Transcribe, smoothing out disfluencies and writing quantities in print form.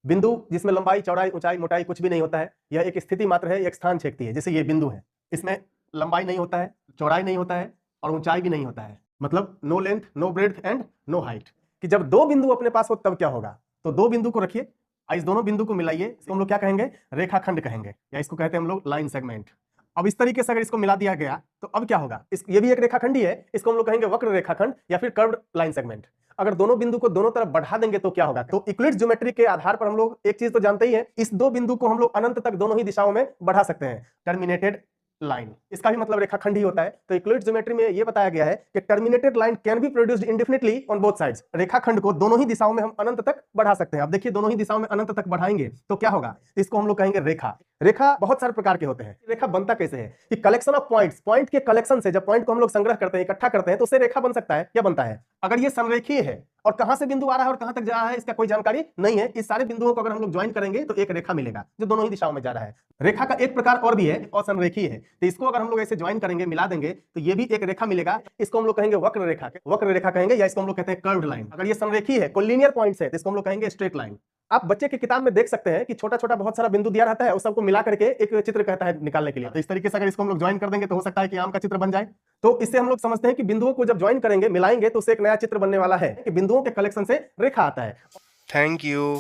बिंदु जिसमें लंबाई, चौड़ाई, ऊंचाई, मोटाई कुछ भी नहीं होता है, यह एक स्थिति मात्र है, एक स्थान छेदती है। जैसे ये बिंदु है, इसमें लंबाई नहीं होता है, चौड़ाई नहीं होता है और ऊंचाई भी नहीं होता है, मतलब no length, no breadth and no height. कि जब दो बिंदु अपने पास हो तब क्या होगा? तो दो बिंदु को रखिए, इस दोनों बिंदु को मिलाइए, इसको हम लोग क्या कहेंगे? रेखाखंड कहेंगे, या इसको कहते हैं हम लोग लाइन सेगमेंट। अब इस तरीके से अगर इसको मिला दिया गया तो अब क्या होगा? ये भी एक रेखाखंड ही है, इसको हम लोग कहेंगे वक्र रेखाखंड या फिर कर्व्ड लाइन सेगमेंट। अगर दोनों बिंदु को दोनों तरफ बढ़ा देंगे तो क्या होगा? तो यूक्लिड्स ज्योमेट्री के आधार पर हम लोग एक चीज तो जानते ही है, इस दो बिंदु को हम लोग अनंत तक दोनों ही दिशाओं में बढ़ा सकते हैं, टर्मिनेटेड लाइन। इसका भी मतलब रेखाखंड ही होता है। तो यूक्लिड्स ज्योमेट्री में यह बताया गया है कि terminated line can be produced इंडेफिनिटली on both sides. रेखाखंड को दोनों ही दिशाओं में हम अनंत तक बढ़ा सकते हैं। अब देखिए, दोनों ही दिशाओं में अनंत तक बढ़ाएंगे तो क्या होगा? इसको हम लोग कहेंगे रेखा। रेखा बहुत सारे प्रकार के होते हैं। रेखा बनता कैसे है? कि कलेक्शन ऑफ पॉइंट्स, पॉइंट के कलेक्शन से, जब पॉइंट को हम लोग संग्रह करते हैं, इकट्ठा करते हैं, तो उससे रेखा बन सकता है। क्या बनता है? अगर ये संरेखीय है और कहां से बिंदु आ रहा है और कहां तक जा रहा है इसका कोई जानकारी नहीं है, इस सारे बिंदुओं को अगर हम लोग ज्वाइन करेंगे तो एक रेखा मिलेगा जो दोनों ही दिशाओं में जा रहा है। रेखा का एक प्रकार और भी है, असंरेखीय है। तो इसको अगर हम लोग ऐसे ज्वाइन करेंगे, मिला देंगे, तो ये भी एक रेखा मिलेगा। इसको हम लोग कहेंगे वक्र रेखा, वक्र रेखा कहेंगे, या इसको हम लोग कहते हैं कर्व्ड लाइन। अगर ये संरेखीय है, कोलिनियर पॉइंट्स है, तो इसको हम लोग कहेंगे स्ट्रेट लाइन। आप बच्चे की किताब में देख सकते हैं कि छोटा छोटा बहुत सारा बिंदु दिया रहता है, उस सबको मिला करके एक चित्र कहता है निकालने के लिए। तो इस तरीके से अगर इसको हम लोग ज्वाइन कर देंगे तो हो सकता है कि आम का चित्र बन जाए। तो इससे हम लोग समझते हैं कि बिंदुओं को जब ज्वाइन करेंगे, मिलाएंगे, तो उससे एक नया चित्र बनने वाला है कि बिंदुओं के कलेक्शन से रेखा आता है। Thank you.